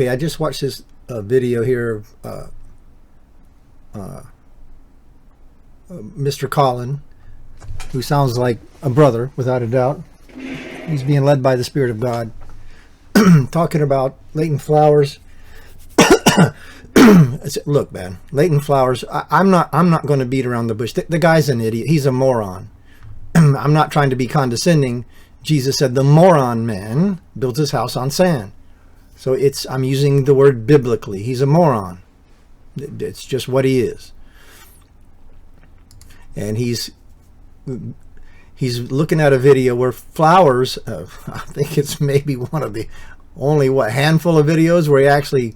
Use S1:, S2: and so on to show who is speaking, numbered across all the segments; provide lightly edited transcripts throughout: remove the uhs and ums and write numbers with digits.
S1: Okay, I just watched this video here of Mr. Colin, who sounds like a brother, without a doubt. He's being led by the Spirit of God, talking about latent flowers. Look, man, latent flowers. I'm not going to beat around the bush. The guy's an idiot. He's a moron. I'm not trying to be condescending. Jesus said the moron man builds his house on sand. So I'm using the word biblically. He's a moron. It's just what he is. And he's looking at a video where flowers, I think it's maybe one of the only, handful of videos where he actually,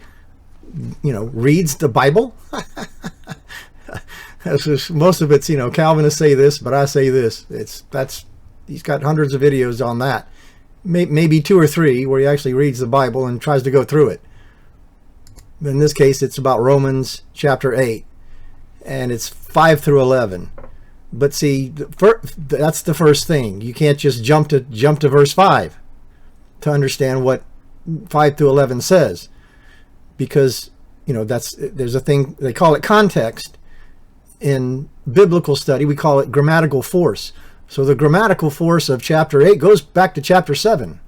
S1: reads the Bible. Most of it's, Calvinists say this, but I say this. He's got hundreds of videos on that. Maybe 2 or 3 where he actually reads the Bible and tries to go through it. In this case, it's about Romans chapter 8, and it's 5 through 11. But see, that's the first thing. You can't just jump to verse 5 to understand what 5 through 11 says, because there's a thing they call it context in biblical study. We call it grammatical force. So the grammatical force of chapter 8 goes back to chapter 7.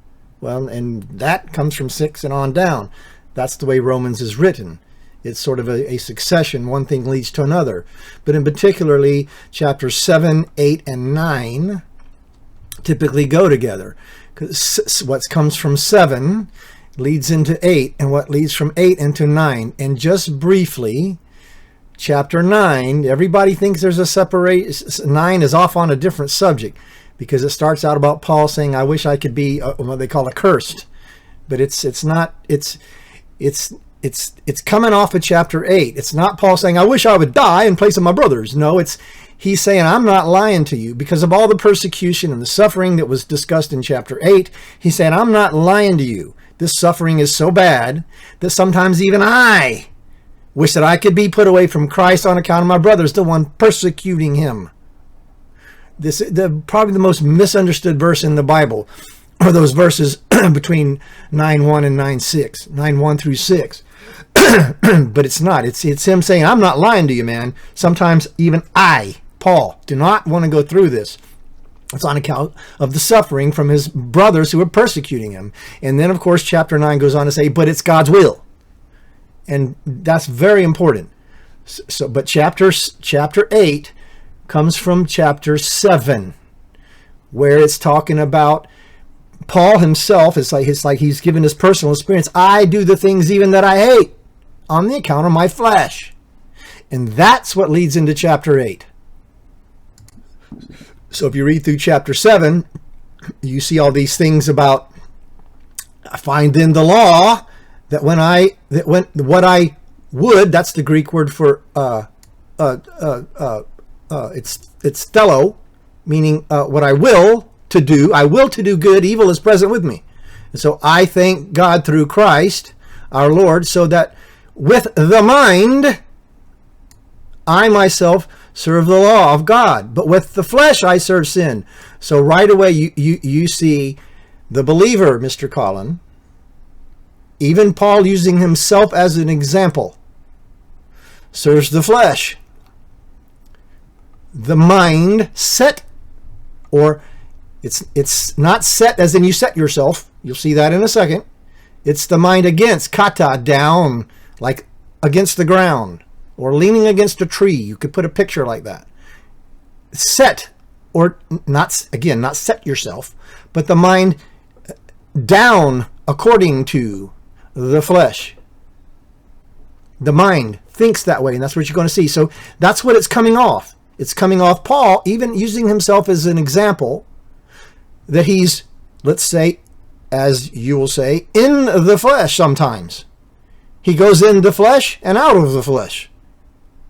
S1: Well, and that comes from 6 and on down. That's the way Romans is written. It's sort of a succession. One thing leads to another. But in particularly, chapters 7, 8, and 9 typically go together. Because what comes from 7 leads into 8, and what leads from 8 into 9. And just briefly, chapter 9, everybody thinks there's a separation. 9 is off on a different subject, because it starts out about Paul saying, I wish I could be what they call accursed. But it's not, it's coming off of chapter 8. It's not Paul saying, I wish I would die in place of my brothers. No, he's saying, I'm not lying to you because of all the persecution and the suffering that was discussed in chapter 8. He's saying, I'm not lying to you. This suffering is so bad that sometimes even I wish that I could be put away from Christ on account of my brothers, the one persecuting him. Probably the most misunderstood verse in the Bible are those verses between 9:1 and 9:6, 9:1 through 6. But it's not. It's him saying, I'm not lying to you, man. Sometimes even I, Paul, do not want to go through this. It's on account of the suffering from his brothers who are persecuting him. And then, of course, chapter 9 goes on to say, but it's God's will. And that's very important. But chapter 8 comes from chapter 7, where it's talking about Paul himself. It's like he's given his personal experience. I do the things even that I hate on the account of my flesh. And that's what leads into chapter 8. So if you read through chapter 7, you see all these things about, I find in the law that what I would, that's the Greek word for it's thelo, meaning what I will to do good, evil is present with me. And so I thank God through Christ our Lord, so that with the mind I myself serve the law of God, but with the flesh I serve sin. So right away you see the believer, Mr. Colin, even Paul using himself as an example, serves the flesh. The mind set, or it's not set as in you set yourself. You'll see that in a second. It's the mind against, kata, down, like against the ground, or leaning against a tree. You could put a picture like that. Set, or not set yourself, but the mind down according to the flesh. The mind thinks that way, and that's what you're going to see. So that's what it's coming off. It's coming off Paul, even using himself as an example, that he's, let's say, as you will say, in the flesh sometimes. He goes in the flesh and out of the flesh.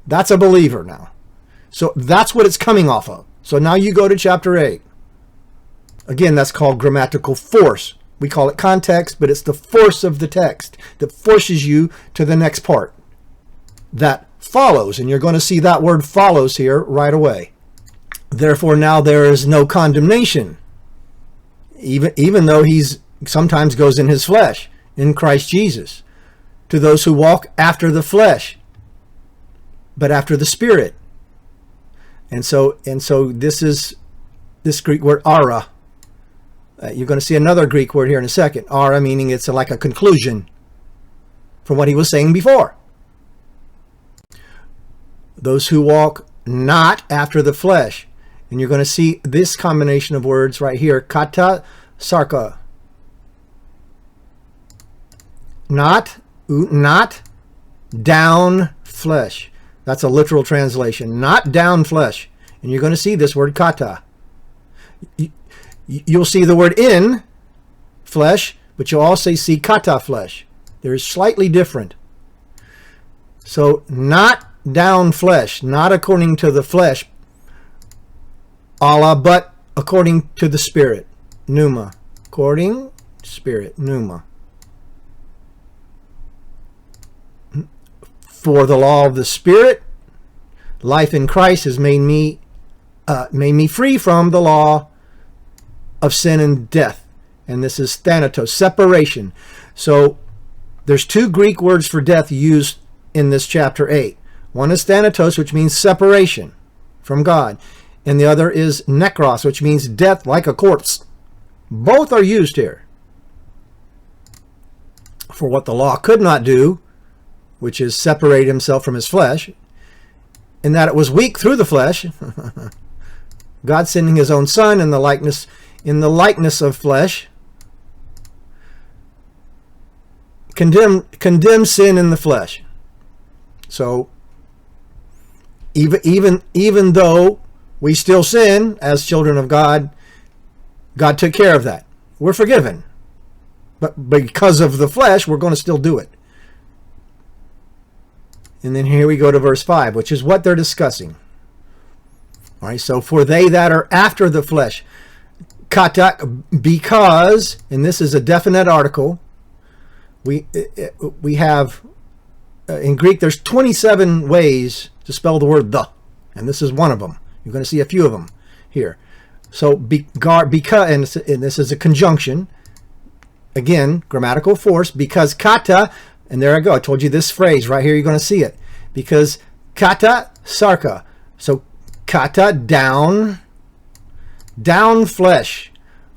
S1: That's a believer now. So that's what it's coming off of. So now you go to chapter 8. Again, that's called grammatical force. We call it context, but it's the force of the text that forces you to the next part. That follows, and you're going to see that word follows here right away. Therefore now there is no condemnation, even though he's sometimes goes in his flesh, in Christ Jesus. to those who walk after the flesh, but after the Spirit. And so this is this Greek word ara. You're going to see another Greek word here in a second. Ara meaning it's like a conclusion from what he was saying before. Those who walk not after the flesh. And you're going to see this combination of words right here. Kata sarka. Not down flesh. That's a literal translation. Not down flesh. And you're going to see this word kata. You'll see the word in flesh, but you'll also see kata flesh. They're slightly different. So not down flesh, not according to the flesh, Allah, but according to the Spirit. Pneuma. According Spirit. Pneuma. For the law of the Spirit, life in Christ has made me free from the law of sin and death. And this is thanatos, separation. So there's two Greek words for death used in this chapter 8. One is thanatos, which means separation from God. And the other is nekros, which means death like a corpse. Both are used here for what the law could not do, which is separate himself from his flesh, in that it was weak through the flesh. God sending his own Son in the likeness of flesh, condemn sin in the flesh. So even though we still sin as children of God, God took care of that. We're forgiven. But because of the flesh, we're going to still do it. And then here we go to verse 5, which is what they're discussing. All right, so for they that are after the flesh, kata, because, and this is a definite article, we have, in Greek, there's 27 ways to spell the word the, and this is one of them. You're going to see a few of them here. So, because, and this is a conjunction, again, grammatical force, because kata, and there I go, I told you this phrase, right here you're going to see it. Because kata sarka, so kata down flesh,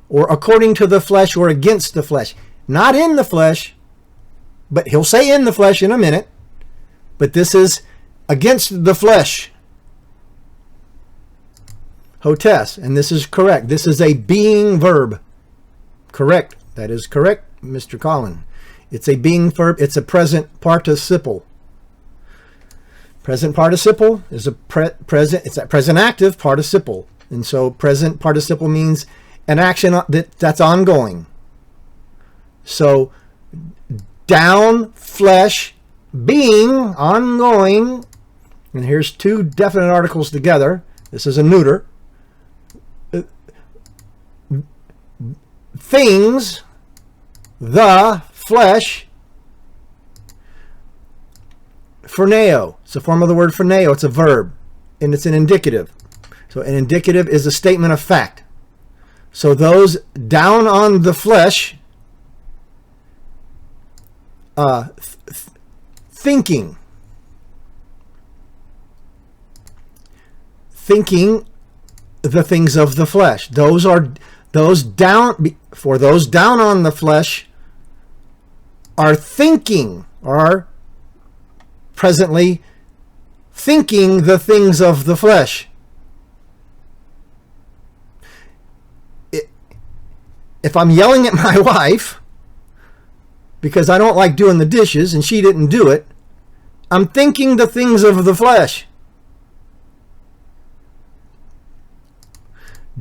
S1: or according to the flesh or against the flesh. Not in the flesh, but he'll say in the flesh in a minute, but this is against the flesh. Hotes, and this is correct. This is a being verb. Correct. That is correct, Mr. Collin. It's a being verb. It's a present participle. Present participle is a present. It's a present active participle, and so present participle means an action that's ongoing. So down flesh, being ongoing, and here's two definite articles together. This is a neuter. Things, the flesh, phroneo. It's a form of the word phroneo. It's a verb, and it's an indicative. So an indicative is a statement of fact. So those down on the flesh, thinking the things of the flesh. Those down on the flesh are presently thinking the things of the flesh. If I'm yelling at my wife because I don't like doing the dishes and she didn't do it, I'm thinking the things of the flesh.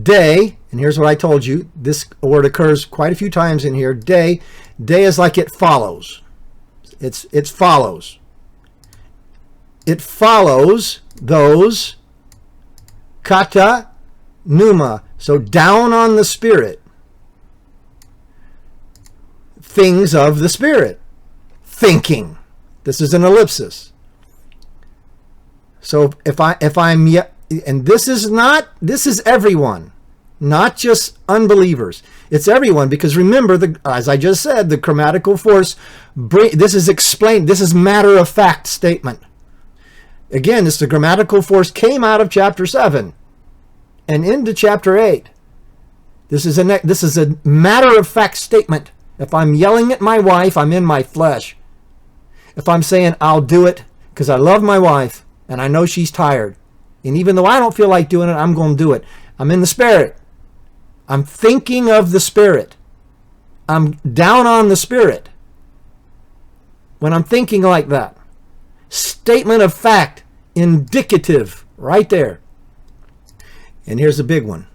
S1: Day, and here's what I told you, this word occurs quite a few times in here. Day is like it follows. It follows. It follows those kata pneuma, so down on the Spirit. Things of the Spirit. Thinking. This is an ellipsis. So if I'm, and this is everyone, not just unbelievers. It's everyone, because remember, as I just said, the grammatical force, this is explained, this is matter-of-fact statement. Again, the grammatical force came out of chapter 7 and into chapter 8. This is a matter-of-fact statement. If I'm yelling at my wife, I'm in my flesh. If I'm saying I'll do it because I love my wife and I know she's tired, and even though I don't feel like doing it, I'm going to do it. I'm in the Spirit. I'm thinking of the Spirit. I'm down on the Spirit when I'm thinking like that. Statement of fact, indicative, right there. And here's a big one.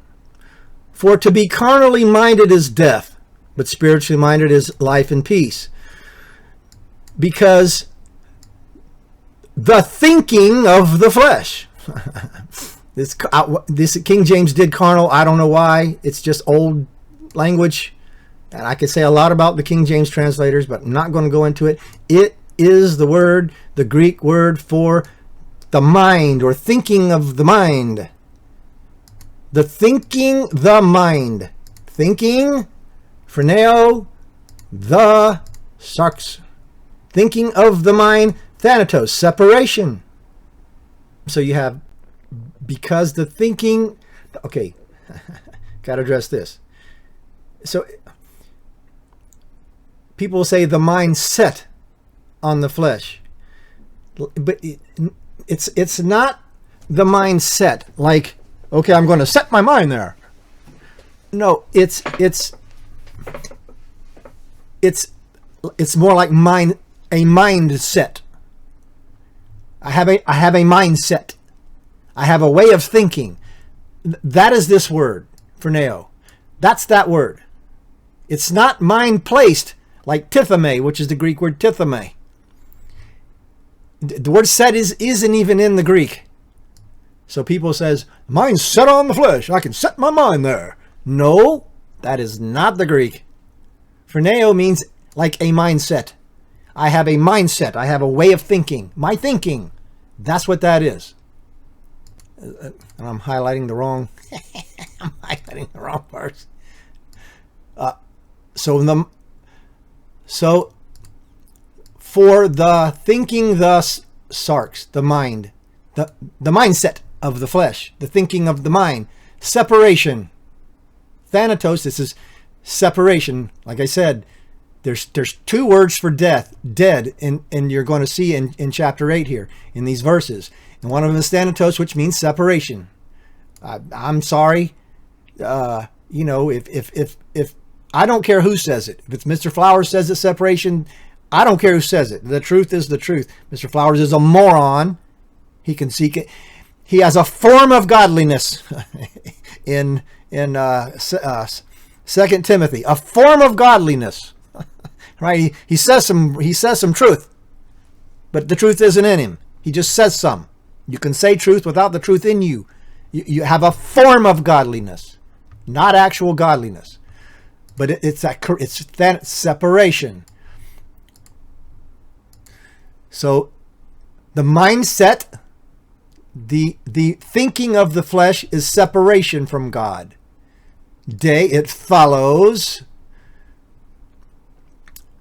S1: For to be carnally minded is death, but spiritually minded is life and peace. Because the thinking of the flesh. This King James did carnal. I don't know why. It's just old language. And I could say a lot about the King James translators, but I'm not going to go into it. It is the word, the Greek word for the mind, or thinking of the mind. The thinking, the mind. Thinking, phroneo, the sarx. Thinking of the mind, thanatos, separation. So you have, because the thinking, okay, got to address this. So people say the mind set on the flesh, but it's not the mind set like, okay, I'm going to set my mind there. No, it's more like mind, a mindset. I have a mindset. I have a way of thinking. That is this word, phroneo. That's that word. It's not mind placed like tithame, which is the Greek word tithame. The word set isn't even in the Greek. So people says, mind's set on the flesh. I can set my mind there. No, that is not the Greek. Phroneo means like a mindset. I have a mindset. I have a way of thinking. My thinking. That's what that is. I'm highlighting the wrong. I'm highlighting the wrong parts. So for the thinking, the sarx, the mind, the mindset of the flesh, the thinking of the mind, separation, thanatos. This is separation. Like I said, there's two words for death, dead, and you're going to see in chapter 8 here in these verses. And one of them is thanatos, which means separation. I'm sorry, if I don't care who says it. If it's Mr. Flowers says it's separation, I don't care who says it. The truth is the truth. Mr. Flowers is a moron. He can seek it. He has a form of godliness in 2 Timothy, a form of godliness. Right? He says some truth, but the truth isn't in him. He just says some. You can say truth without the truth in you. You have a form of godliness, not actual godliness, but it's that separation. So the mindset, the thinking of the flesh is separation from God. It follows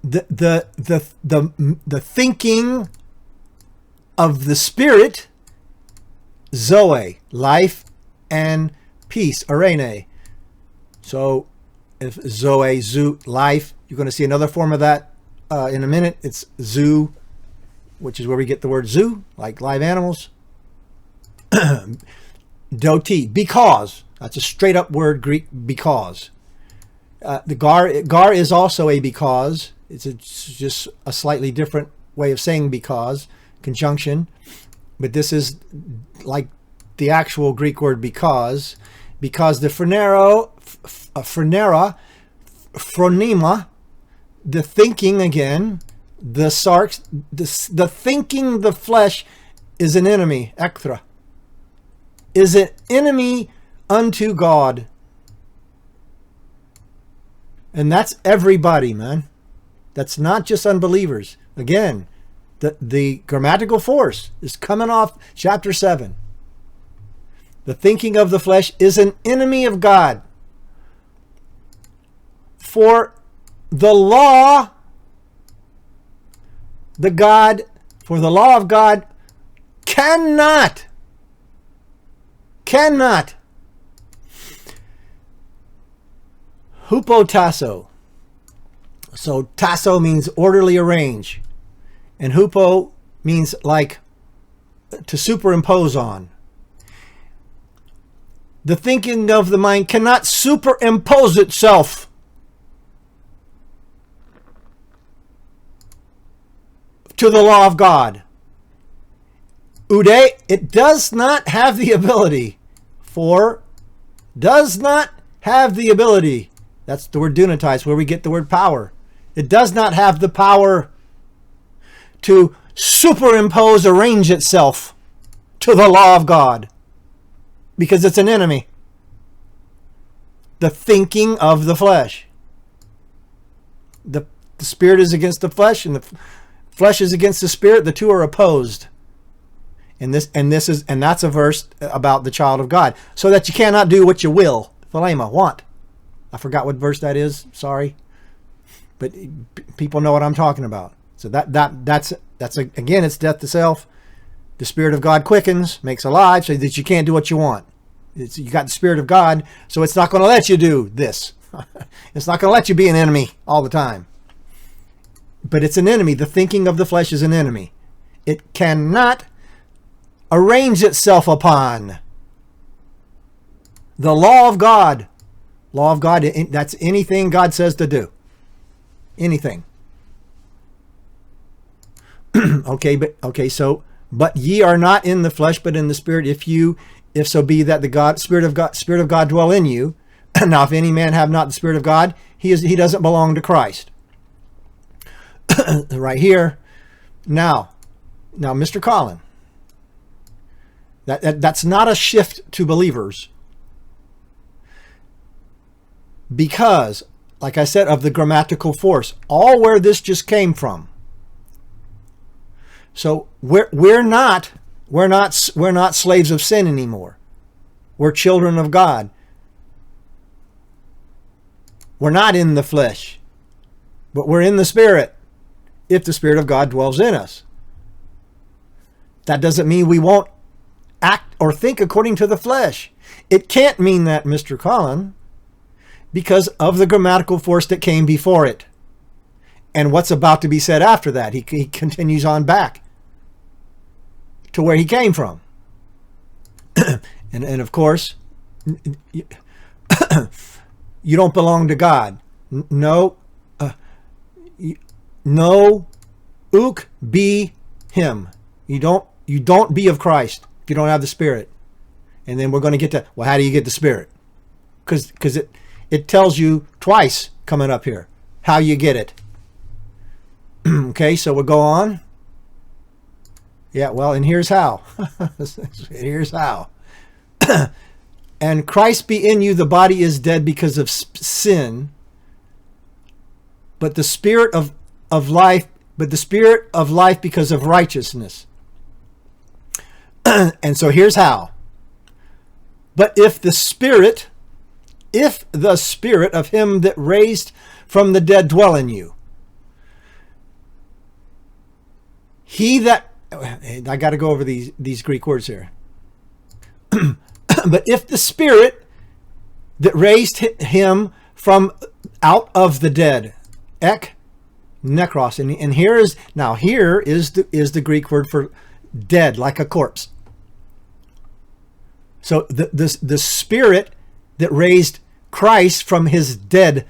S1: the thinking of the Spirit, zoe, life and peace, arene. So if zoe, zoo, life, you're going to see another form of that in a minute. It's zoo, which is where we get the word zoo, like live animals. Doti, because. That's a straight up word, Greek, because. The gar is also a because. It's just a slightly different way of saying because, conjunction. But this is like the actual Greek word because the phronera, phronema, the thinking again, the sarx, the thinking the flesh is an enemy, ekthra, is an enemy unto God. And that's everybody, man. That's not just unbelievers. Again, the grammatical force is coming off chapter 7. The thinking of the flesh is an enemy of God. For the law, for the law of God cannot, hupotasso. So tasso means orderly arrange, and hupo means like to superimpose on. The thinking of the mind cannot superimpose itself to the law of God. Ude, it does not have the ability. Does not have the ability. That's the word dunatize, where we get the word power. It does not have the power to superimpose, arrange itself to the law of God, because it's an enemy. The thinking of the flesh. The spirit is against the flesh, and the flesh is against the spirit. The two are opposed. And that's a verse about the child of God. So that you cannot do what you will, philema, want. I forgot what verse that is. Sorry. But people know what I'm talking about. So that's again, it's death to self. The Spirit of God quickens, makes alive, so that you can't do what you want. You got the Spirit of God, so it's not going to let you do this. It's not going to let you be an enemy all the time. But it's an enemy. The thinking of the flesh is an enemy. It cannot arrange itself upon the law of God. Law of God, that's anything God says to do. Anything. But ye are not in the flesh, but in the Spirit, if so be that the Spirit of God dwell in you. Now, if any man have not the Spirit of God, he doesn't belong to Christ. Right here. Now, Mr. Collin, that's not a shift to believers, because, like I said, of the grammatical force, all where this just came from. So we're not slaves of sin anymore. We're children of God. We're not in the flesh, but we're in the Spirit, if the Spirit of God dwells in us. That doesn't mean we won't act or think according to the flesh. It can't mean that, Mr. Collin, because of the grammatical force that came before it. And what's about to be said after that. He continues on back to where he came from. and of course, you don't belong to God. No, uk be him. You don't be of Christ if you don't have the Spirit. And then we're going to get to, well, how do you get the Spirit? Because it tells you twice coming up here how you get it. Okay, so we'll go on. Yeah, well, and here's how. Here's how. And Christ be in you, the body is dead because of sin, but the Spirit of life because of righteousness. And so here's how. But if the Spirit of him that raised from the dead dwell in you, I got to go over these Greek words here. But if the Spirit that raised him from out of the dead, ek nekros, and here is the Greek word for dead, like a corpse. So the Spirit that raised Christ from his dead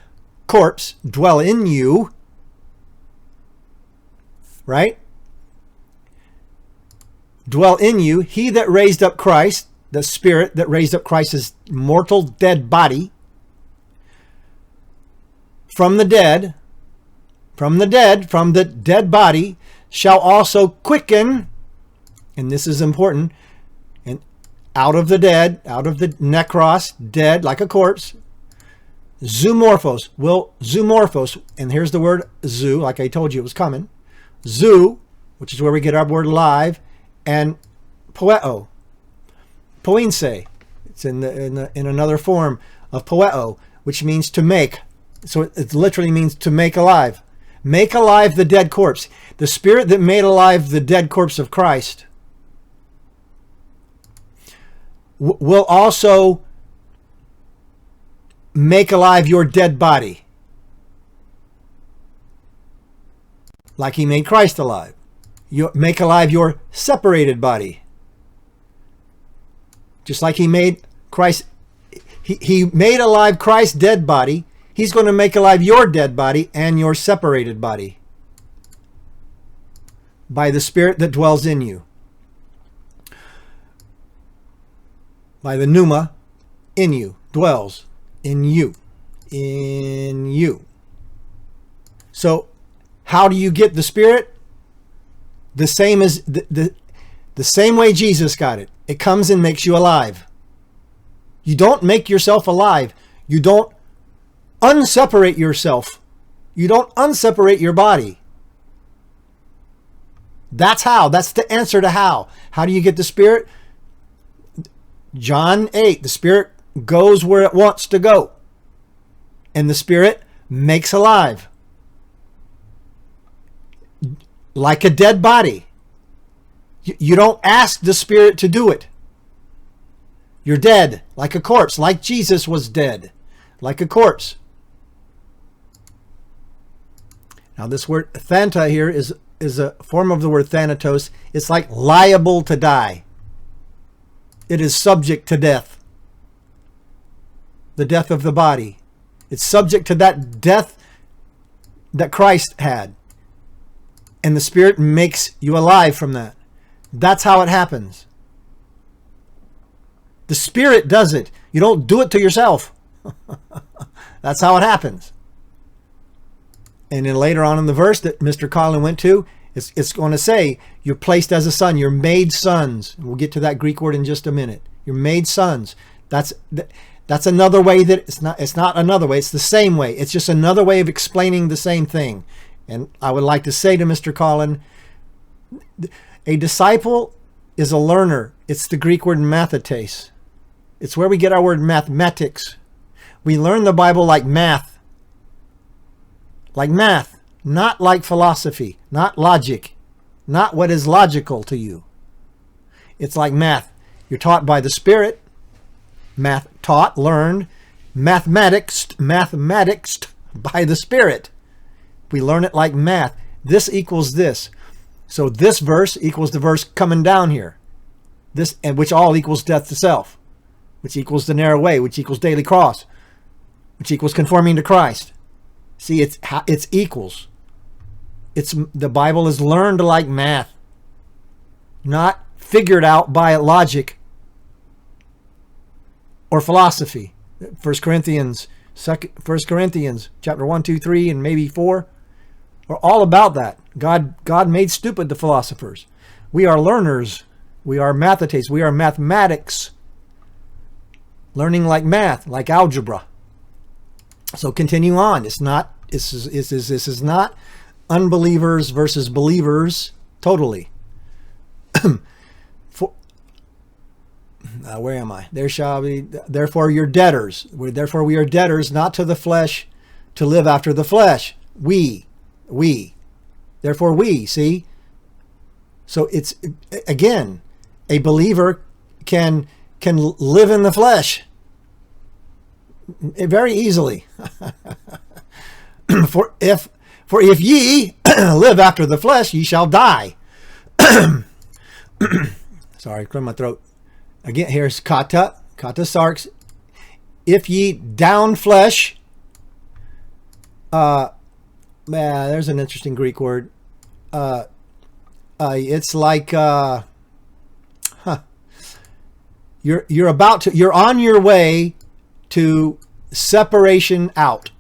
S1: corpse dwell in you, right? Dwell in you. He that raised up Christ, the Spirit that raised up Christ's mortal dead body from the dead, from the dead body, shall also quicken, and this is important, and out of the nekros, dead, like a corpse, zoomorphos, and here's the word zoo, like I told you it was coming, zoo, which is where we get our word live, and poeo, poinse, it's in another form of poeo, which means to make, So it literally means to make alive. Make alive the dead corpse. The Spirit that made alive the dead corpse of Christ will also make alive your dead body. Like he made Christ alive. You make alive your separated body. Just like he made Christ, he made alive Christ's dead body. He's going to make alive your dead body and your separated body by the Spirit that dwells in you. By the pneuma in you, dwells in you. In you. So, how do you get the Spirit? The same as the same way Jesus got it. It comes and makes you alive. You don't make yourself alive. You don't unseparate yourself. You don't unseparate your body. That's how. That's the answer to how. How do you get the Spirit? John 8, the Spirit goes where it wants to go. And the Spirit makes alive. Like a dead body. You don't ask the Spirit to do it. You're dead, like a corpse, like Jesus was dead, like a corpse. Now this word thanta here is a form of the word thanatos. It's like liable to die. It is subject to death. The death of the body. It's subject to that death that Christ had. And the Spirit makes you alive from that. That's how it happens. The Spirit does it. You don't do it to yourself. That's how it happens. And then later on in the verse that Mr. Colin went to, it's going to say, you're placed as a son. You're made sons. We'll get to that Greek word in just a minute. You're made sons. That's another way that it's not another way. It's the same way. It's just another way of explaining the same thing. And I would like to say to Mr. Colin, a disciple is a learner. It's the Greek word mathetes. It's where we get our word mathematics. We learn the Bible like math. Like math, not like philosophy, not logic, not what is logical to you. It's like math. You're taught by the Spirit. Math taught, learned. Mathematics by the Spirit. We learn it like math. This equals this. So this verse equals the verse coming down here. This, and which all equals death to self, which equals the narrow way, which equals daily cross, which equals conforming to Christ. See, it's equals. The Bible is learned like math, not figured out by logic or philosophy. 1 Corinthians chapter 1, 2, 3, and maybe 4 are all about that. God made stupid the philosophers. We are learners. We are mathetes. We are mathematics. Learning like math, like algebra. So continue on. This is not unbelievers versus believers totally. Where am I? There shall be, therefore you're debtors. Therefore we are debtors, not to the flesh, to live after the flesh. We. Therefore we, see? So it's, again, a believer can live in the flesh very easily. For if ye live after the flesh, ye shall die. Sorry, clear my throat. Again, here's kata sarx. If ye down flesh, there's an interesting Greek word. It's like you're on your way to separation out.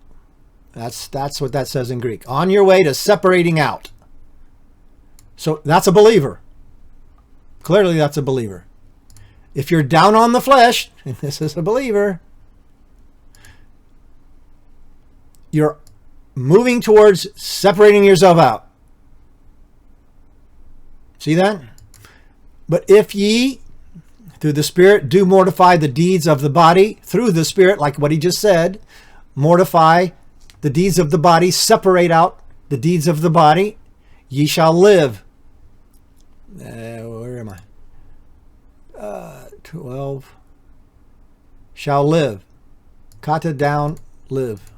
S1: That's what that says in Greek. On your way to separating out. So that's a believer. Clearly that's a believer. If you're down on the flesh, and this is a believer, you're moving towards separating yourself out. See that? But if ye, through the Spirit, do mortify the deeds of the body, through the Spirit, like what he just said, mortify the deeds of the body, separate out the deeds of the body, ye shall live. Where am I? 12. Shall live. Kata down, live.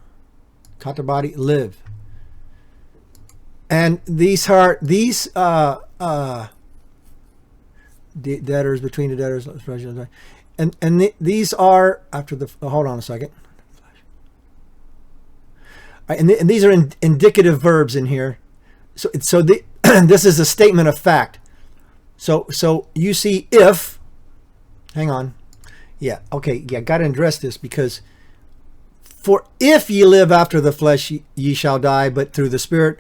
S1: Kata body, live. And these are, debtors, between the debtors, and these are, after the, hold on a second. All right, and these are indicative verbs in here. So this is a statement of fact. So you see if, hang on. Yeah, okay, yeah, got to address this, because for if ye live after the flesh, ye shall die, but through the Spirit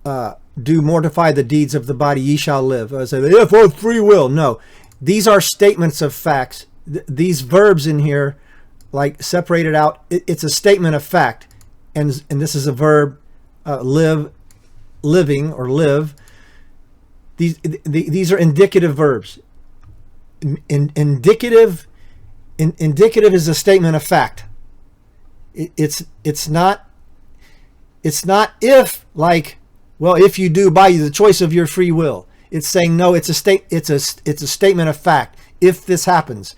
S1: do mortify the deeds of the body, ye shall live. I say, if of free will. No, these are statements of facts. These verbs in here, like separated out, it's a statement of fact. And this is a verb, live, living, or live. These are indicative verbs. Indicative is a statement of fact. It's not if, like, well, if you do by the choice of your free will. It's saying no. It's a statement of fact. If this happens,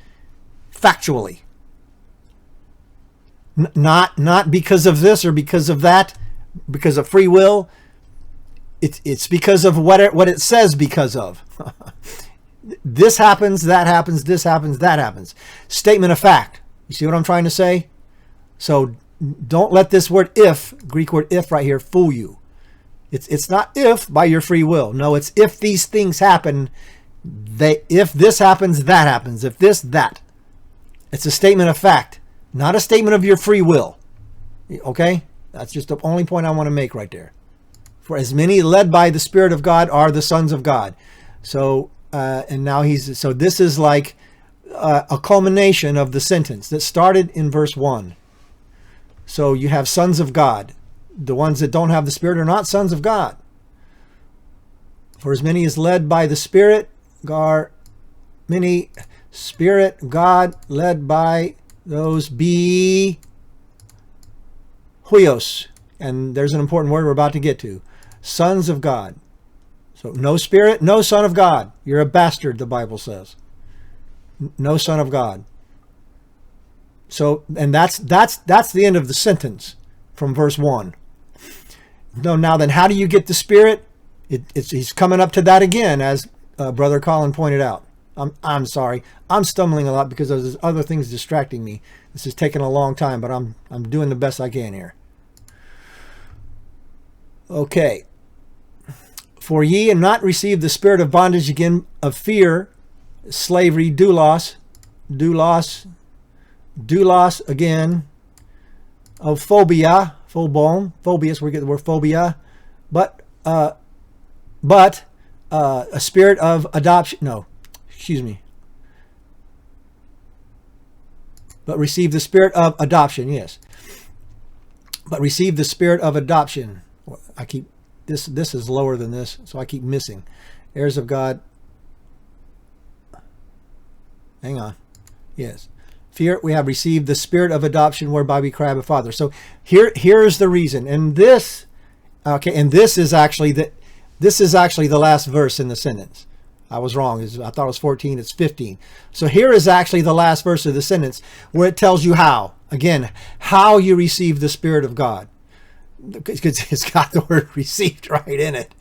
S1: factually. Not because of this or because of that, because of free will. It's because of what it says because of. This happens, that happens, this happens, that happens. Statement of fact. You see what I'm trying to say? So don't let this word if, Greek word if right here, fool you. It's not if by your free will. No, it's if these things happen, if this happens, that happens. If this, that. It's a statement of fact, not a statement of your free will. Okay? That's just the only point I want to make right there. For as many led by the Spirit of God are the sons of God. So, and now so this is like a culmination of the sentence that started in verse 1. So you have sons of God. The ones that don't have the Spirit are not sons of God. For as many is led by the Spirit, many Spirit, God, led by those be huios. And there's an important word we're about to get to. Sons of God. So no Spirit, no Son of God. You're a bastard, the Bible says. No Son of God. So, and that's the end of the sentence from verse 1. No, now then, how do you get the Spirit? He's coming up to that again, as Brother Colin pointed out. I'm sorry, I'm stumbling a lot because there's other things distracting me. This is taking a long time, but I'm doing the best I can here. Okay. For ye have not received the spirit of bondage again, of fear, slavery, doulos again, of phobias, we get the word phobia, but a spirit of adoption, but receive the spirit of adoption, yes. But receive the spirit of adoption. I keep, this is lower than this, so I keep missing. Heirs of God. Hang on. Yes. Fear, we have received the spirit of adoption whereby we cry, Abba, Father. So here's the reason. And this, okay, and this is actually the last verse in the sentence. I was wrong. I thought it was 14. It's 15. So here is actually the last verse of the sentence where it tells you how. Again, how you receive the Spirit of God. Because it's got the word received right in it.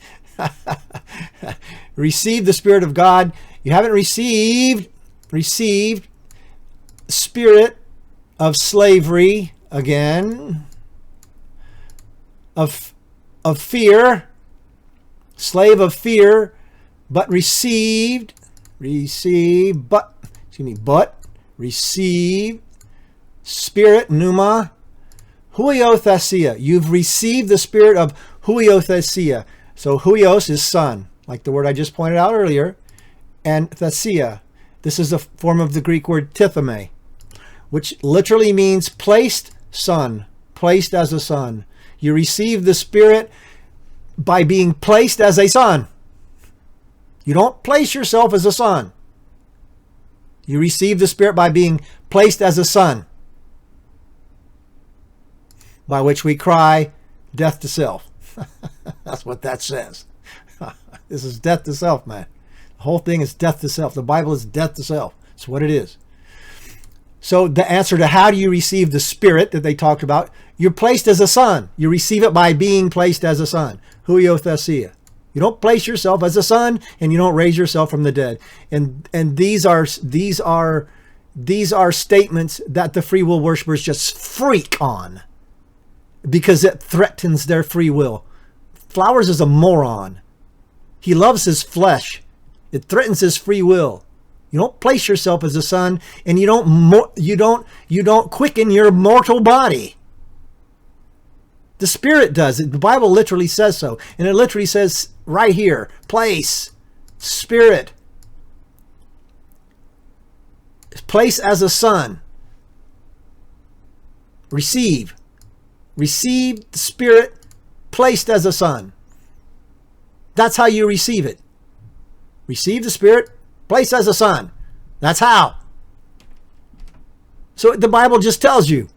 S1: Receive the Spirit of God. You haven't received spirit of slavery, again, of fear, slave of fear, but received spirit, pneuma, huiothesia. You've received the spirit of huiothesia. So huios is son, like the word I just pointed out earlier, and thesia. This is a form of the Greek word tithame, which literally means placed son, placed as a son. You receive the Spirit by being placed as a son. You don't place yourself as a son. You receive the Spirit by being placed as a son. by which we cry, death to self. That's what that says. This is death to self, man. The whole thing is death to self. The Bible is death to self. It's what it is. So the answer to how do you receive the Spirit that they talked about, you're placed as a son. You receive it by being placed as a son. Huiothesia. You don't place yourself as a son, and you don't raise yourself from the dead. And these are statements that the free will worshipers just freak on because it threatens their free will. Flowers is a moron. He loves his flesh. It threatens his free will. You don't place yourself as a son, and you don't quicken your mortal body. The Spirit does it. The Bible literally says so. And it literally says right here, place, Spirit. Place as a son. Receive. Receive the Spirit placed as a son. That's how you receive it. Receive the Spirit placed as a son. That's how. So the Bible just tells you.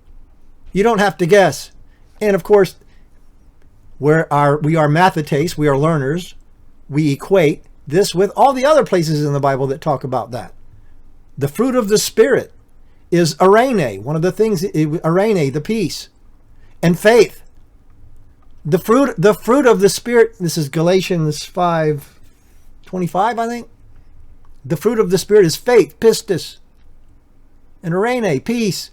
S1: You don't have to guess. And of course, we are mathetes, we are learners. We equate this with all the other places in the Bible that talk about that. The fruit of the Spirit is eirene, one of the things, eirene, the peace, and faith. The fruit of the Spirit, this is Galatians 5:25, I think. The fruit of the Spirit is faith, pistis, and eirene, peace.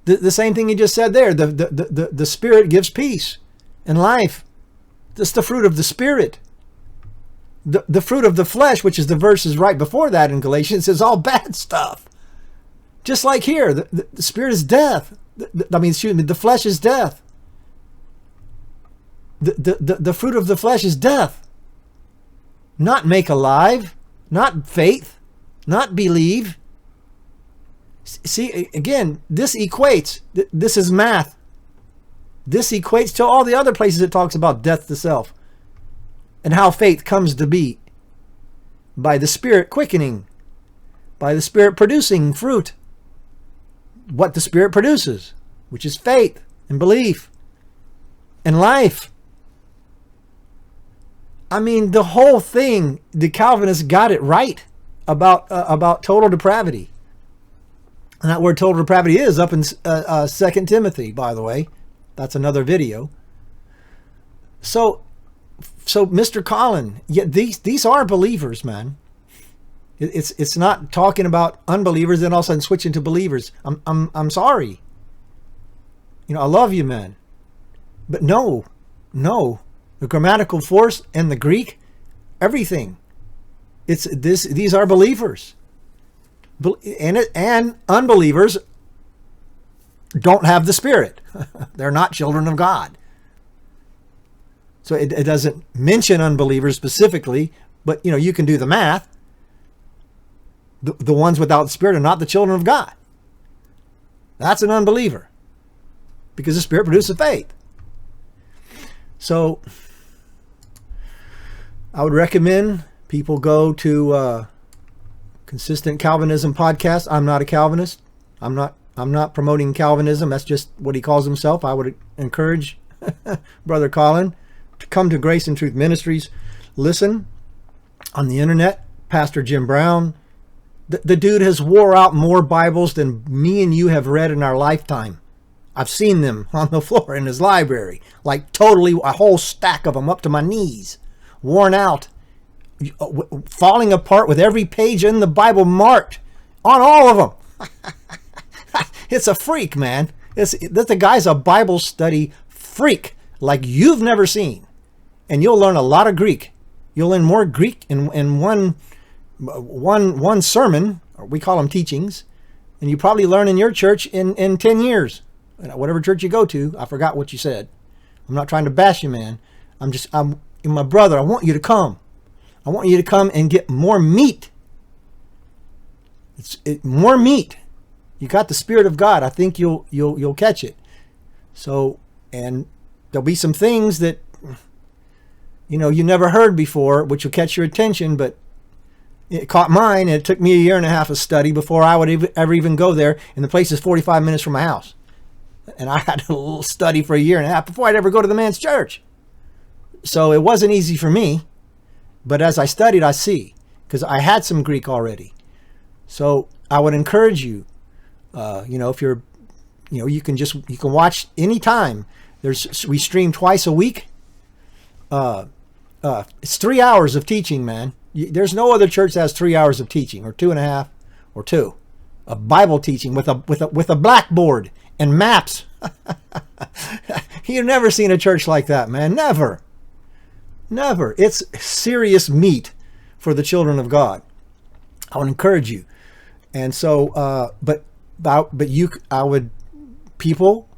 S1: The same thing he just said there. The Spirit gives peace and life. That's the fruit of the Spirit. The fruit of the flesh, which is the verses right before that in Galatians, is all bad stuff. Just like here, the Spirit is death. The flesh is death. The fruit of the flesh is death. Not make alive, not faith, not believe. See, again, this equates. This is math. This equates to all the other places it talks about death to self and how faith comes to be by the Spirit quickening, by the Spirit producing fruit. What the Spirit produces, which is faith and belief and life. I mean, the whole thing, the Calvinists got it right about total depravity. And that word total depravity is up in 2 Timothy, by the way. That's another video. So Mr. Collin, yeah, these are believers, man. It's not talking about unbelievers and all of a sudden switching to believers. I'm sorry. You know, I love you, man. But no. The grammatical force and the Greek, everything. These are believers. And unbelievers don't have the Spirit. They're not children of God. So it doesn't mention unbelievers specifically, but you know, you can do the math. The ones without the Spirit are not the children of God. That's an unbeliever, because the Spirit produces faith. So I would recommend people go to Consistent Calvinism podcast. I'm not a Calvinist. I'm not promoting Calvinism. That's just what he calls himself. I would encourage Brother Collin to come to Grace and Truth Ministries. Listen on the internet. Pastor Jim Brown. The dude has wore out more Bibles than me and you have read in our lifetime. I've seen them on the floor in his library, like totally a whole stack of them up to my knees, worn out, falling apart with every page in the Bible marked on all of them. It's a freak, man. The guy's a Bible study freak like you've never seen. And you'll learn a lot of Greek. You'll learn more Greek in one sermon, or we call them teachings, and you probably learn in your church in 10 years. Whatever church you go to. I forgot what you said. I'm not trying to bash you, man. I'm my brother. I want you to come. I want you to come and get more meat. More meat. You got the Spirit of God. I think you'll catch it. So, and there'll be some things that you never heard before, which will catch your attention, but it caught mine, and it took me 1.5 years of study before I would ever even go there, and the place is 45 minutes from my house. And I had to study for a year and a half before I'd ever go to the man's church. So it wasn't easy for me. But as I studied, I see, because I had some Greek already. So I would encourage you, if you're, you can watch anytime. We stream twice a week. It's 3 hours of teaching, man. There's no other church that has 3 hours of teaching, or 2.5, or 2, of Bible teaching with a blackboard and maps. You've never seen a church like that, man. Never. It's serious meat for the children of God. I would encourage you. And so, people,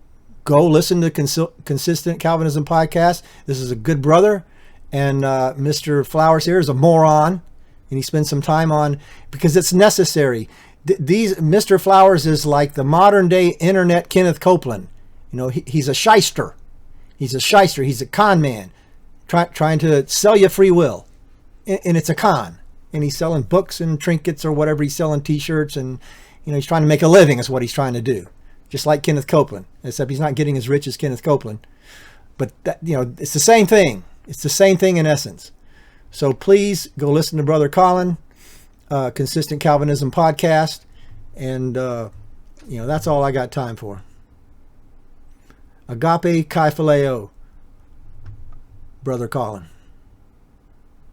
S1: go listen to Consistent Calvinism podcast. This is a good brother. And Mr. Flowers here is a moron. And he spends some time on, because it's necessary. Mr. Flowers is like the modern day internet Kenneth Copeland. He's a shyster. He's a con man. Trying to sell you free will. And it's a con. And he's selling books and trinkets or whatever. He's selling t-shirts, and he's trying to make a living is what he's trying to do. Just like Kenneth Copeland, except he's not getting as rich as Kenneth Copeland. But it's the same thing. It's the same thing in essence. So please go listen to Brother Colin, Consistent Calvinism podcast. And that's all I got time for. Agape Kai Phileo, Brother Colin.